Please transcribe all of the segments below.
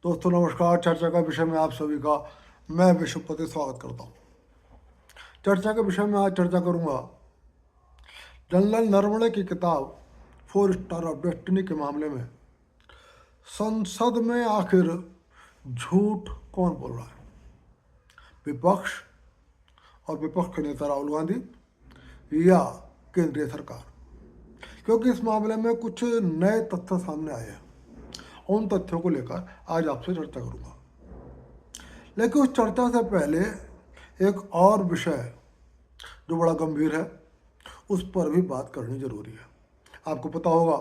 दोस्तों नमस्कार। चर्चा का विषय में आप सभी का मैं विश्वपति स्वागत करता हूँ। चर्चा के विषय में आज चर्चा करूँगा जनरल नरवणे की किताब 4 स्टार ऑफ डेस्टिनी के मामले में संसद में आखिर झूठ कौन बोल रहा है, विपक्ष और विपक्ष के नेता राहुल गांधी या केंद्रीय सरकार। क्योंकि इस मामले में कुछ नए तथ्य सामने आए हैं, उन तथ्यों को लेकर आज आपसे चर्चा करूँगा। लेकिन उस चर्चा से पहले एक और विषय जो बड़ा गंभीर है उस पर भी बात करनी जरूरी है। आपको पता होगा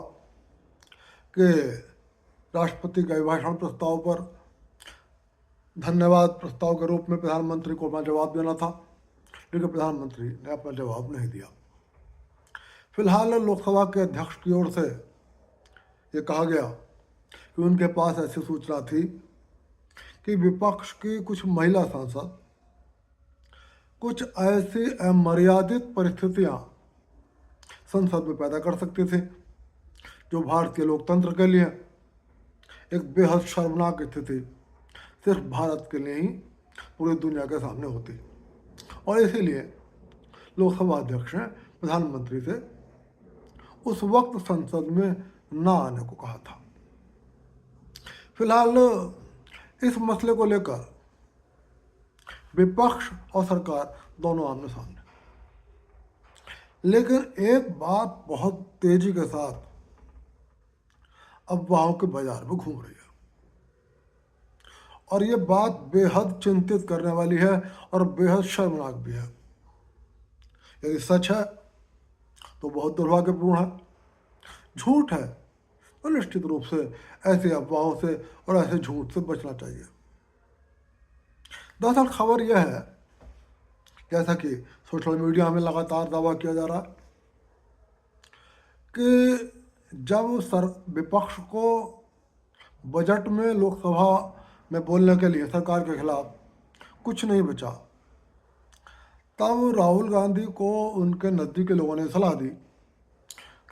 कि राष्ट्रपति के अभिभाषण प्रस्ताव पर धन्यवाद प्रस्ताव के रूप में प्रधानमंत्री को अपना जवाब देना था, लेकिन प्रधानमंत्री ने अपना जवाब नहीं दिया। फिलहाल लोकसभा के अध्यक्ष की ओर से ये कहा गया कि उनके पास ऐसी सूचना थी कि विपक्ष की कुछ महिला सांसद कुछ ऐसी अमर्यादित परिस्थितियां संसद में पैदा कर सकते थे जो भारतीय लोकतंत्र के लिए एक बेहद शर्मनाक स्थिति सिर्फ भारत के लिए ही पूरी दुनिया के सामने होती। और इसीलिए लोकसभा अध्यक्ष ने प्रधानमंत्री से उस वक्त संसद में न आने को कहा था। फिलहाल इस मसले को लेकर विपक्ष और सरकार दोनों आमने सामने, लेकिन एक बात बहुत तेजी के साथ अफवाहों के बाजार में घूम रही है और ये बात बेहद चिंतित करने वाली है और बेहद शर्मनाक भी है। यदि सच है तो बहुत दुर्भाग्यपूर्ण है, झूठ है तो निश्चित रूप से ऐसे अफवाहों से और ऐसे झूठ से बचना चाहिए। दरअसल खबर यह है, जैसा कि सोशल मीडिया में लगातार दावा किया जा रहा है कि जब विपक्ष को बजट में लोकसभा में बोलने के लिए सरकार के खिलाफ कुछ नहीं बचा, तब राहुल गांधी को उनके नज़दीकी लोगों ने सलाह दी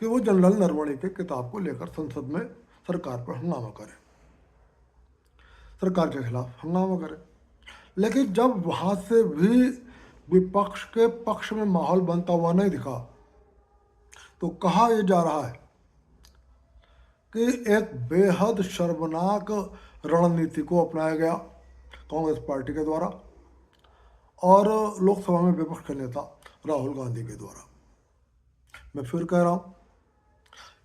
कि वो जनरल नरवणे की किताब को लेकर संसद में सरकार पर हंगामा करें, सरकार के खिलाफ हंगामा करें। लेकिन जब वहाँ से भी विपक्ष के पक्ष में माहौल बनता हुआ नहीं दिखा, तो कहा यह जा रहा है कि एक बेहद शर्मनाक रणनीति को अपनाया गया कांग्रेस पार्टी के द्वारा और लोकसभा में विपक्ष के नेता राहुल गांधी के द्वारा। मैं फिर कह रहा हूँ,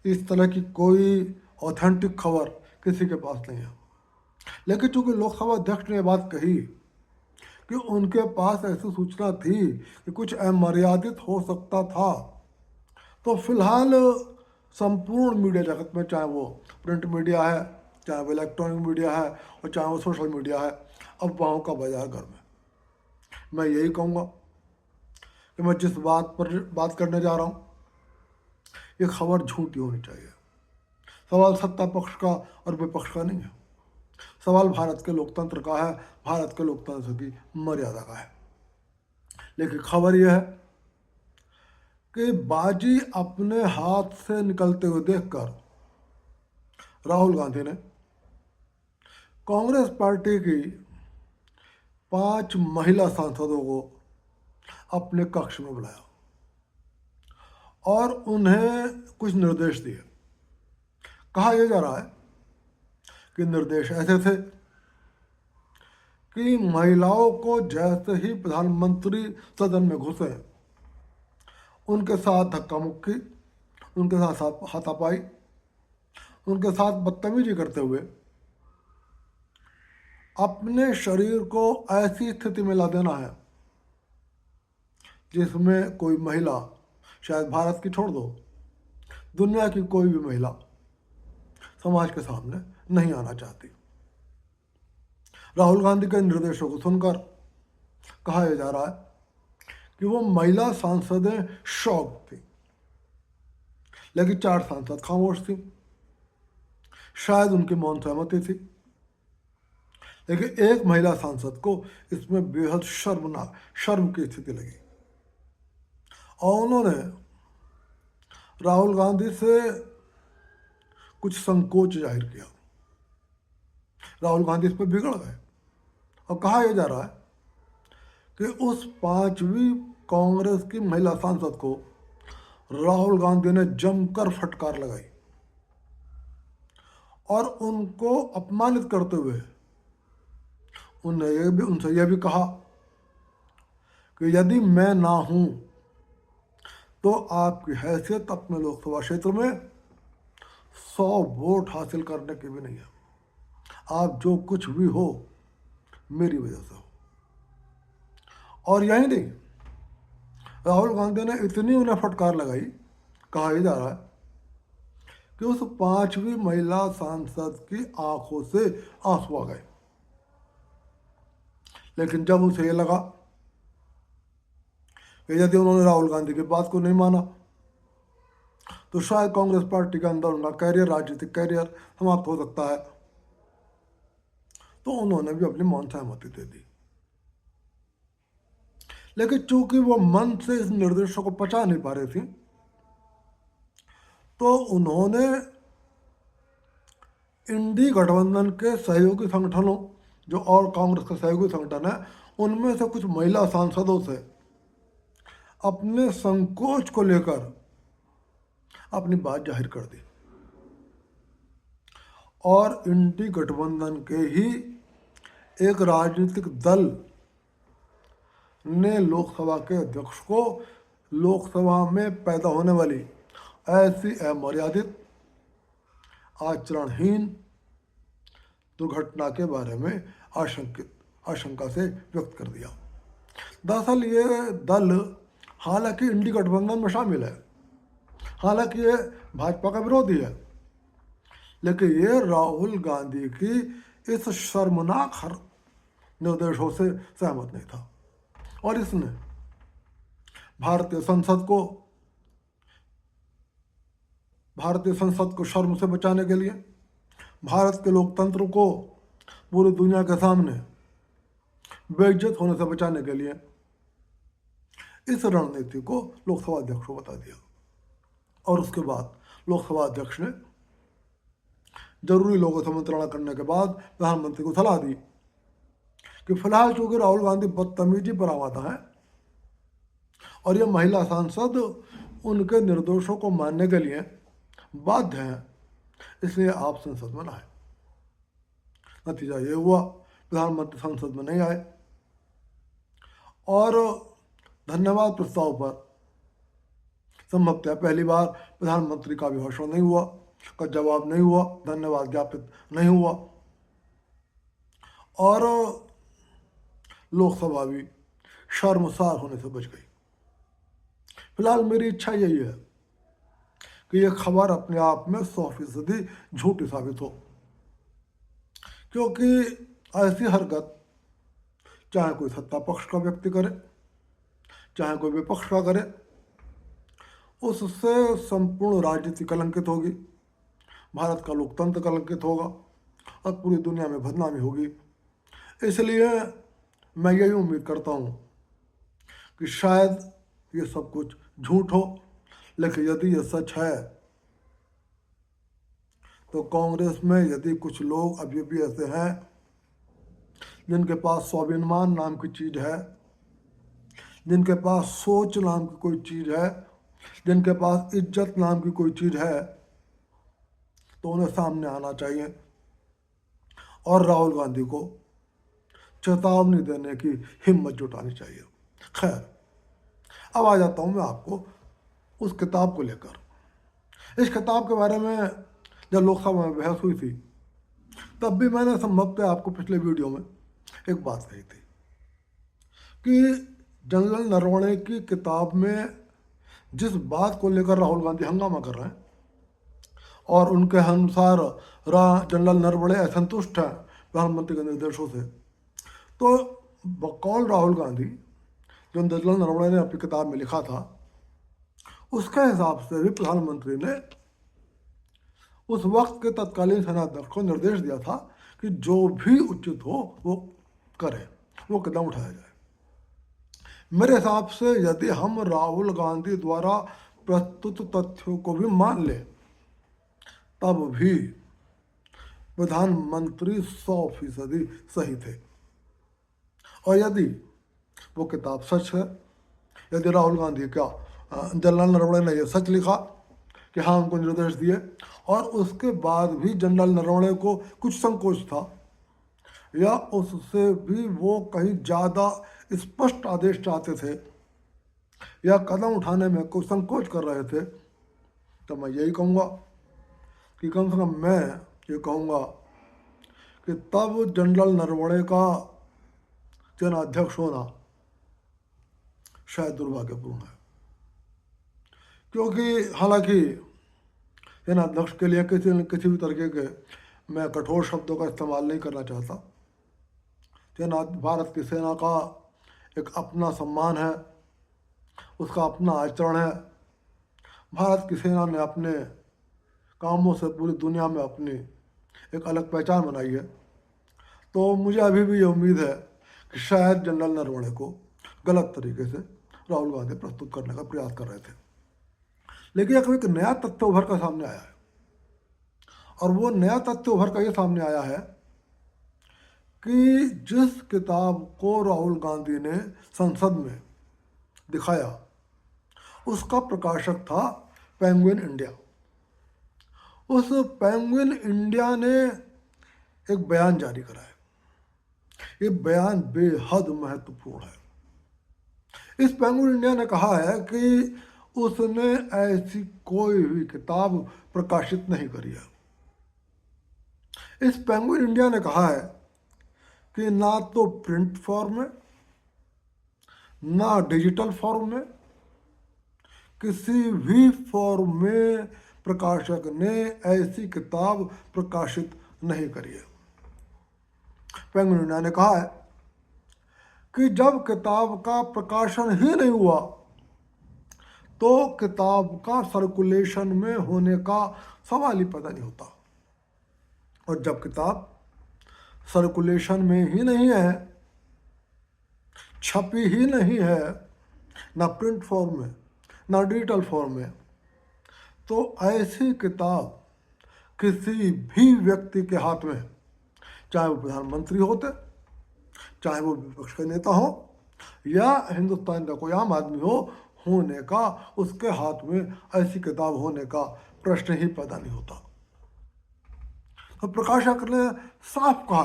इस तरह की कोई ऑथेंटिक खबर किसी के पास नहीं है, लेकिन चूंकि लोकसभा अध्यक्ष ने यह बात कही कि उनके पास ऐसी सूचना थी कि कुछ अमर्यादित हो सकता था, तो फिलहाल संपूर्ण मीडिया जगत में, चाहे वो प्रिंट मीडिया है, चाहे वो इलेक्ट्रॉनिक मीडिया है और चाहे वो सोशल मीडिया है, अफवाहों का बाजार गर्म है। मैं यही कहूँगा कि मैं जिस बात पर बात करने जा रहा हूँ ये खबर झूठी होनी चाहिए। सवाल सत्ता पक्ष का और विपक्ष का नहीं है, सवाल भारत के लोकतंत्र का है, भारत के लोकतंत्र की मर्यादा का है। लेकिन खबर यह है कि बाजी अपने हाथ से निकलते हुए देखकर राहुल गांधी ने कांग्रेस पार्टी की 5 महिला सांसदों को अपने कक्ष में बुलाया और उन्हें कुछ निर्देश दिए। कहा यह जा रहा है कि निर्देश ऐसे थे कि महिलाओं को जैसे ही प्रधानमंत्री सदन में घुसे उनके साथ धक्का मुक्की, उनके साथ हाथापाई, उनके साथ बदतमीजी करते हुए अपने शरीर को ऐसी स्थिति में ला देना है जिसमें कोई महिला, शायद भारत की छोड़ दो, दुनिया की कोई भी महिला समाज के सामने नहीं आना चाहती। राहुल गांधी के निर्देशों को सुनकर कहा यह जा रहा है कि वो महिला सांसदें शॉक थी, लेकिन 4 सांसद खामोश थी। शायद उनकी मौन सहमति थी, लेकिन एक महिला सांसद को इसमें बेहद शर्म की स्थिति लगी और उन्होंने राहुल गांधी से कुछ संकोच जाहिर किया। राहुल गांधी इस पर बिगड़ गए। और कहा यह जा रहा है कि उस 5वीं कांग्रेस की महिला सांसद को राहुल गांधी ने जमकर फटकार लगाई और उनको अपमानित करते हुए उनसे यह भी कहा कि यदि मैं ना हूं तो आपकी हैसियत अपने लोकसभा क्षेत्र में 100 वोट हासिल करने की भी नहीं है। आप जो कुछ भी हो मेरी वजह से हो। और यही नहीं, राहुल गांधी ने इतनी उन्हें फटकार लगाई, कहा यह जा रहा है कि उस 5वीं महिला सांसद की आंखों से आंसू आ गए। लेकिन जब उसे ये लगा कि यदि उन्होंने राहुल गांधी की बात को नहीं माना तो शायद कांग्रेस पार्टी के अंदर उनका कैरियर, राजनीतिक कैरियर समाप्त हो सकता है, तो उन्होंने भी अपनी मौन सहमति दे दी। लेकिन चूंकि वो मन से इस निर्देशों को पचा नहीं पा रही थी, तो उन्होंने इंडी गठबंधन के सहयोगी संगठनों, जो और कांग्रेस का सहयोगी संगठन है, उनमें से कुछ महिला सांसदों से अपने संकोच को लेकर अपनी बात जाहिर कर दी और इंडी गठबंधन के ही एक राजनीतिक दल ने लोकसभा के अध्यक्ष को लोकसभा में पैदा होने वाली ऐसी अमर्यादित, आचरणहीन दुर्घटना के बारे में आशंका से व्यक्त कर दिया। दरअसल ये दल हालांकि इंडी गठबंधन में शामिल है, हालांकि ये भाजपा का विरोधी है, लेकिन ये राहुल गांधी की इस शर्मनाक निर्देशों से सहमत नहीं था और इसने भारतीय संसद को शर्म से बचाने के लिए, भारत के लोकतंत्र को पूरी दुनिया के सामने बेइज्जत होने से बचाने के लिए इस रणनीति को लोकसभा अध्यक्ष को बता दिया। और उसके बाद लोकसभा अध्यक्ष ने जरूरी लोगों से मंत्रणा करने के बाद प्रधानमंत्री को सलाह दी कि फिलहाल चूंकि राहुल गांधी बदतमीजी पर आमादा है और यह महिला सांसद उनके निर्देशों को मानने के लिए बाध्य हैं, इसलिए आप संसद में ना आए। नतीजा ये हुआ, प्रधानमंत्री संसद में नहीं आए और धन्यवाद प्रस्ताव पर संभवतः पहली बार प्रधानमंत्री का भी भाषण नहीं हुआ, का जवाब नहीं हुआ, धन्यवाद ज्ञापित नहीं हुआ और लोकसभा भी शर्मसार होने से बच गई। फिलहाल मेरी इच्छा यही है कि यह खबर अपने आप में 100% झूठी साबित हो, क्योंकि ऐसी हरकत चाहे कोई सत्ता पक्ष का व्यक्ति करे, चाहे कोई विपक्ष का करे, उससे संपूर्ण राजनीति कलंकित होगी, भारत का लोकतंत्र कलंकित होगा और पूरी दुनिया में बदनामी होगी। इसलिए मैं यही उम्मीद करता हूँ कि शायद ये सब कुछ झूठ हो, लेकिन यदि ये सच है तो कांग्रेस में यदि कुछ लोग अभी भी ऐसे हैं जिनके पास स्वाभिमान नाम की चीज़ है, जिनके पास सोच नाम की कोई चीज़ है, जिनके पास इज्जत नाम की कोई चीज़ है, तो उन्हें सामने आना चाहिए और राहुल गांधी को चेतावनी देने की हिम्मत जुटानी चाहिए। खैर, अब आ जाता हूँ मैं आपको उस किताब को लेकर। इस किताब के बारे में जब लोकसभा में बहस हुई थी तब भी मैंने संभवतः आपको पिछले वीडियो में एक बात कही थी कि जनरल नरवणे की किताब में जिस बात को लेकर राहुल गांधी हंगामा कर रहे हैं और उनके अनुसार जनरल नरवणे असंतुष्ट हैं प्रधानमंत्री के निर्देशों से, तो बकौल राहुल गांधी जो जनरल नरवणे ने अपनी किताब में लिखा था उसके हिसाब से भी प्रधानमंत्री ने उस वक्त के तत्कालीन सेनाध्यक्ष को निर्देश दिया था कि जो भी उचित हो वो करें, वो कदम उठाया जाए। मेरे हिसाब से यदि हम राहुल गांधी द्वारा प्रस्तुत तथ्यों को भी मान लें तब भी प्रधानमंत्री 100% सही थे। और यदि वो किताब सच है, यदि राहुल गांधी क्या जवाहरलाल नरवणे ने ये सच लिखा कि हाँ उनको निर्देश दिए, और उसके बाद भी जनरल नरवणे को कुछ संकोच था या उससे भी वो कहीं ज़्यादा स्पष्ट आदेश चाहते थे या कदम उठाने में कोई संकोच कर रहे थे, तो मैं यही कहूँगा कि कम से कम मैं ये कहूँगा कि तब जनरल नरवणे का सेनाध्यक्ष होना शायद दुर्भाग्यपूर्ण है। क्योंकि हालांकि सेनाध्यक्ष के लिए किसी भी तरीके के मैं कठोर शब्दों का इस्तेमाल नहीं करना चाहता। सेना, भारत की सेना का एक अपना सम्मान है, उसका अपना आचरण है। भारत की सेना ने अपने कामों से पूरी दुनिया में अपनी एक अलग पहचान बनाई है। तो मुझे अभी भी ये उम्मीद है कि शायद जनरल नरवणे को गलत तरीके से राहुल गांधी प्रस्तुत करने का प्रयास कर रहे थे। लेकिन एक नया तथ्य उभर कर सामने आया है, और वो नया तथ्य उभर कर ये सामने आया है कि जिस किताब को राहुल गांधी ने संसद में दिखाया उसका प्रकाशक था पेंगुइन इंडिया। उस पेंगुइन इंडिया ने एक बयान जारी करा है। ये बयान बेहद महत्वपूर्ण है। इस पेंगुइन इंडिया ने कहा है कि उसने ऐसी कोई भी किताब प्रकाशित नहीं करी है। इस पेंगुइन इंडिया ने कहा है कि ना तो प्रिंट फॉर्म में ना डिजिटल फॉर्म में, किसी भी फॉर्म में प्रकाशक ने ऐसी किताब प्रकाशित नहीं करी है। पेंगुइन इंडिया ने कहा है कि जब किताब का प्रकाशन ही नहीं हुआ तो किताब का सर्कुलेशन में होने का सवाल ही पैदा नहीं होता, और जब किताब सर्कुलेशन में ही नहीं है, छपी ही नहीं है, ना प्रिंट फॉर्म में ना डिजिटल फॉर्म में, तो ऐसी किताब किसी भी व्यक्ति के हाथ में, चाहे वो प्रधानमंत्री होते, चाहे वो विपक्ष के नेता हो या हिंदुस्तान का कोई आम आदमी हो, होने का, उसके हाथ में ऐसी किताब होने का प्रश्न ही पैदा नहीं होता। तो प्रकाशक ने साफ कहा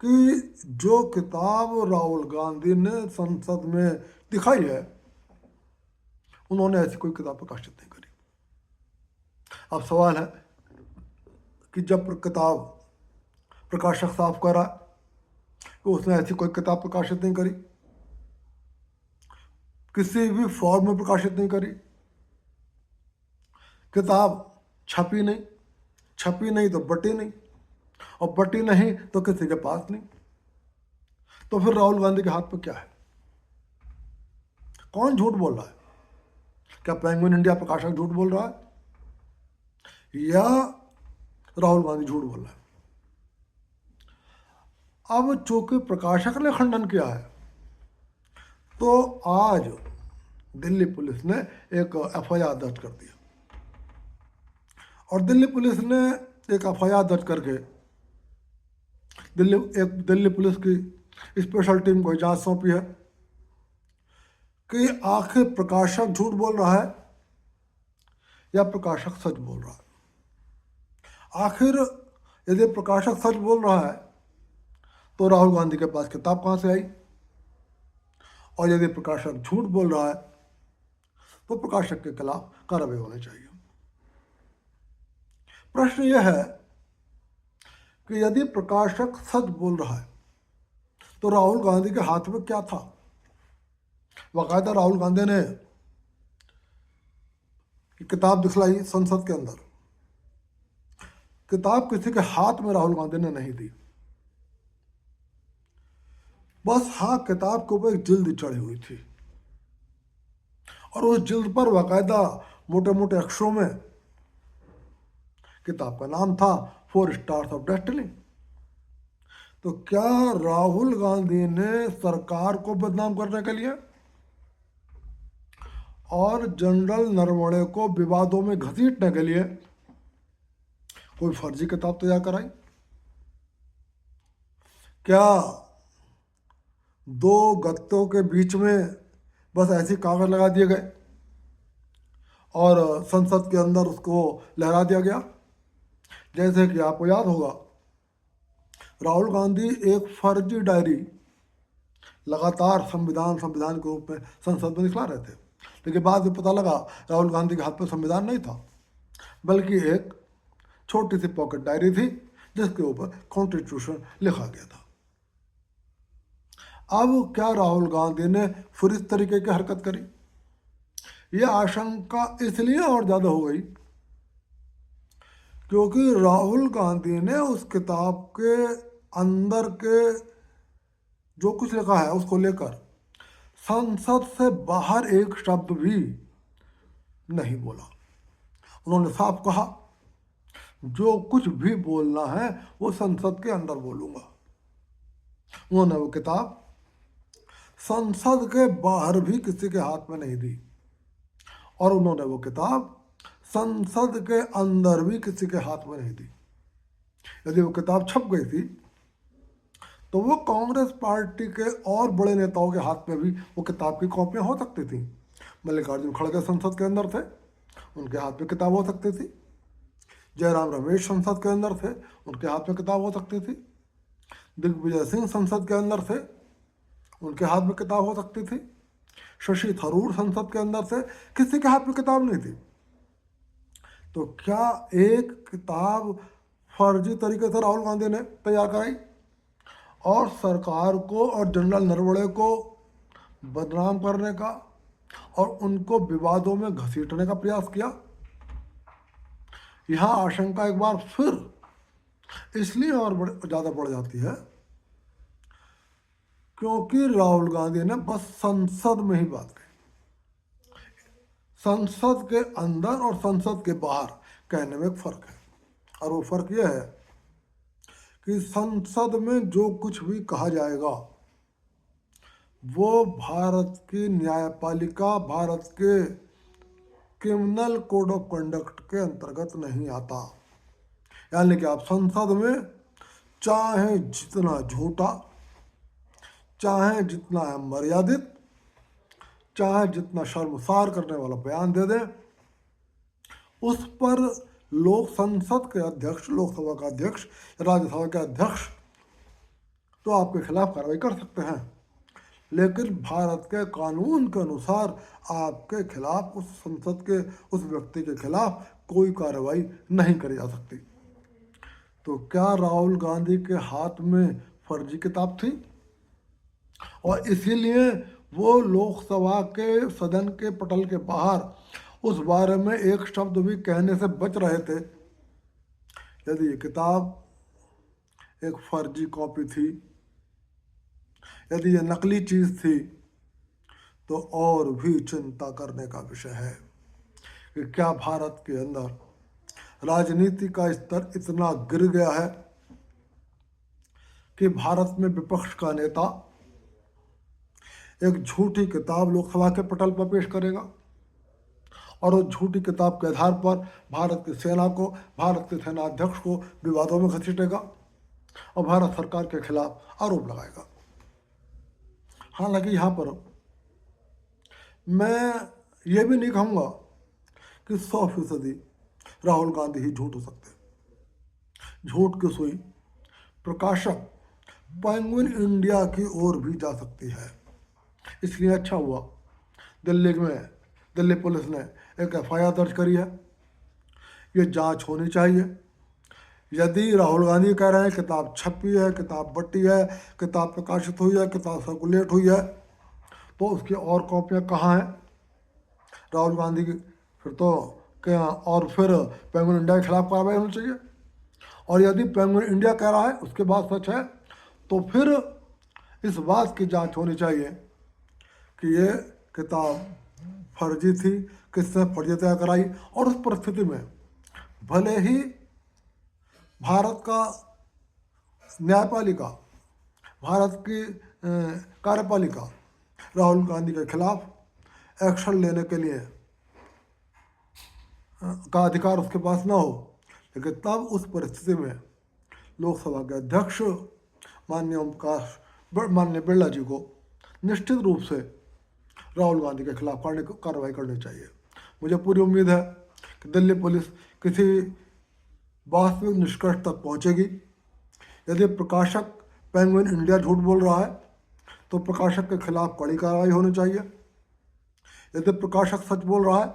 कि जो किताब राहुल गांधी ने संसद में दिखाई है, उन्होंने ऐसी कोई किताब प्रकाशित नहीं करी। अब सवाल है कि जब किताब प्रकाशक साफ करा कि उसने ऐसी कोई किताब प्रकाशित नहीं करी, किसी भी फॉर्म में प्रकाशित नहीं करी, किताब छपी नहीं तो बटी नहीं, और बटी नहीं तो किसी के पास नहीं, तो फिर राहुल गांधी के हाथ पर क्या है? कौन झूठ बोल रहा है? क्या पेंगुइन इंडिया प्रकाशक झूठ बोल रहा है या राहुल गांधी झूठ बोल रहा है? अब चूंकि प्रकाशक ने खंडन किया है, तो आज दिल्ली पुलिस ने एक एफआईआर दर्ज कर दिया, और दिल्ली पुलिस ने एक एफआईआर दर्ज करके दिल्ली पुलिस की स्पेशल टीम को जांच सौंपी है कि आखिर प्रकाशक झूठ बोल रहा है या प्रकाशक सच बोल रहा है। आखिर यदि प्रकाशक सच बोल रहा है तो राहुल गांधी के पास किताब कहाँ से आई, और यदि प्रकाशक झूठ बोल रहा है तो प्रकाशक के खिलाफ कार्रवाई होनी चाहिए। प्रश्न यह है कि यदि प्रकाशक सच बोल रहा है तो राहुल गांधी के हाथ में क्या था? बाकायदा राहुल गांधी ने किताब दिखलाई संसद के अंदर। किताब किसी के हाथ में राहुल गांधी ने नहीं दी, बस हाँ किताब के ऊपर एक जिल्द चढ़ी हुई थी, और उस जिल्द पर बाकायदा मोटे मोटे अक्षरों में किताब का नाम था 4 स्टार्स ऑफ डेस्टिनी। तो क्या राहुल गांधी ने सरकार को बदनाम करने के लिए और जनरल नरवणे को विवादों में घसीटने के लिए कोई फर्जी किताब तैयार कराई? क्या दो गत्तों के बीच में बस ऐसे ही कागज लगा दिए गए और संसद के अंदर उसको लहरा दिया गया? जैसे कि आपको याद होगा, राहुल गांधी एक फर्जी डायरी लगातार संविधान संविधान के रूप में संसद में दिखला रहे थे, लेकिन बाद में पता लगा राहुल गांधी के हाथ में संविधान नहीं था, बल्कि एक छोटी सी पॉकेट डायरी थी जिसके ऊपर कॉन्स्टिट्यूशन लिखा गया था। अब क्या राहुल गांधी ने फिर इस तरीके की हरकत करी? यह आशंका इसलिए और ज़्यादा हो गई क्योंकि राहुल गांधी ने उस किताब के अंदर के जो कुछ लिखा है उसको लेकर संसद से बाहर एक शब्द भी नहीं बोला। उन्होंने साफ कहा, जो कुछ भी बोलना है वो संसद के अंदर बोलूंगा। उन्होंने वो किताब संसद के बाहर भी किसी के हाथ में नहीं दी और उन्होंने वो किताब संसद के अंदर भी किसी के हाथ में नहीं दी। यदि वो किताब छप गई थी तो वो कांग्रेस पार्टी के और बड़े नेताओं के हाथ में भी वो किताब की कॉपियाँ हो सकती थी। मल्लिकार्जुन खड़गे संसद के अंदर थे, उनके हाथ में किताब हो सकती थी। जयराम रमेश संसद के अंदर थे, उनके हाथ में किताब हो सकती थी। दिग्विजय सिंह संसद के अंदर थे, उनके हाथ में किताब हो सकती थी। शशि थरूर संसद के अंदर थे, किसी के हाथ में किताब नहीं थी। तो क्या एक किताब फर्जी तरीके से राहुल गांधी ने तैयार कराई और सरकार को और जनरल नरवणे को बदनाम करने का और उनको विवादों में घसीटने का प्रयास किया? यह आशंका एक बार फिर इसलिए और ज़्यादा बढ़ जाती है क्योंकि राहुल गांधी ने बस संसद में ही बात कही। संसद के अंदर और संसद के बाहर कहने में एक फ़र्क है, और वो फ़र्क यह है कि संसद में जो कुछ भी कहा जाएगा वो भारत की न्यायपालिका, भारत के क्रिमिनल कोड ऑफ कंडक्ट के अंतर्गत नहीं आता। यानी कि आप संसद में चाहे जितना झूठा, चाहे जितना मर्यादित, चाहे जितना शर्मसार करने वाला बयान दे दें, उस पर लोग, संसद के अध्यक्ष, लोकसभा का अध्यक्ष, राज्यसभा के अध्यक्ष तो आपके खिलाफ कार्रवाई कर सकते हैं, लेकिन भारत के कानून के अनुसार आपके खिलाफ, उस संसद के उस व्यक्ति के खिलाफ कोई कार्रवाई नहीं करी जा सकती। तो क्या राहुल गांधी के हाथ में फर्जी किताब थी और इसीलिए वो लोकसभा के सदन के पटल के बाहर उस बारे में एक शब्द भी कहने से बच रहे थे? यदि ये किताब एक फर्जी कॉपी थी, यदि ये नकली चीज़ थी, तो और भी चिंता करने का विषय है कि क्या भारत के अंदर राजनीति का स्तर इतना गिर गया है कि भारत में विपक्ष का नेता एक झूठी किताब लोकसभा के पटल पर पेश करेगा और उस झूठी किताब के आधार पर भारत की सेना को, भारत के सेनाध्यक्ष को विवादों में घसीटेगा और भारत सरकार के खिलाफ आरोप लगाएगा। हालांकि यहाँ पर मैं ये भी नहीं कहूँगा कि 100% राहुल गांधी ही झूठ हो सकते। झूठ की सुई प्रकाशक पेंगुइन इंडिया की ओर भी जा सकती है। इसलिए अच्छा हुआ दिल्ली पुलिस ने एक FIR दर्ज करी है। ये जांच होनी चाहिए। यदि राहुल गांधी कह रहे हैं किताब छपी है, किताब बटी है, किताब प्रकाशित हुई है, किताब सर्कुलेट हुई है, तो उसकी और कॉपियाँ कहाँ हैं राहुल गांधी की? फिर तो क्या, और फिर पेंगुइन इंडिया के खिलाफ कार्रवाई होनी चाहिए। और यदि पेंगुइन इंडिया कह रहा है उसके बाद सच है, तो फिर इस बात की जांच होनी चाहिए कि ये किताब फर्जी थी, किसने फर्जी तैयार कराई। और उस परिस्थिति में भले ही भारत का न्यायपालिका, भारत की कार्यपालिका राहुल गांधी के खिलाफ एक्शन लेने के लिए का अधिकार उसके पास ना हो, लेकिन तब उस परिस्थिति में लोकसभा के अध्यक्ष माननीय बिरला जी को निश्चित रूप से राहुल गांधी के खिलाफ कार्रवाई करनी चाहिए। मुझे पूरी उम्मीद है कि दिल्ली पुलिस किसी वास्तविक निष्कर्ष तक पहुंचेगी। यदि प्रकाशक पेंगुइन इंडिया झूठ बोल रहा है तो प्रकाशक के खिलाफ कड़ी कार्रवाई होनी चाहिए। यदि प्रकाशक सच बोल रहा है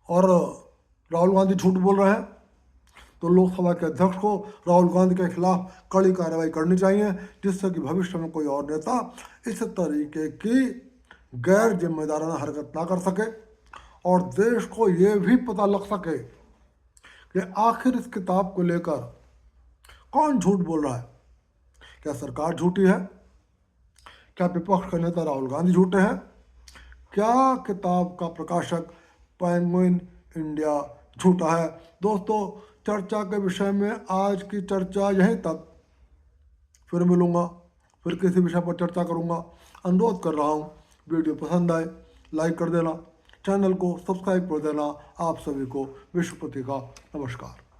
और राहुल गांधी झूठ बोल रहे हैं तो लोकसभा के अध्यक्ष को राहुल गांधी के खिलाफ कड़ी कार्रवाई करनी चाहिए, जिससे कि भविष्य में कोई और नेता इस तरीके की गैर जिम्मेदाराना हरकत ना कर सके और देश को ये भी पता लग सके कि आखिर इस किताब को लेकर कौन झूठ बोल रहा है। क्या सरकार झूठी है? क्या विपक्ष के नेता राहुल गांधी झूठे हैं? क्या किताब का प्रकाशक पेंगुइन इंडिया झूठा है? दोस्तों, चर्चा के विषय में आज की चर्चा यहीं तक। फिर मिलूँगा, फिर किसी विषय पर चर्चा करूँगा। अनुरोध कर रहा हूँ, वीडियो पसंद आए लाइक कर देना, चैनल को सब्सक्राइब कर देना। आप सभी को विश्वपति का नमस्कार।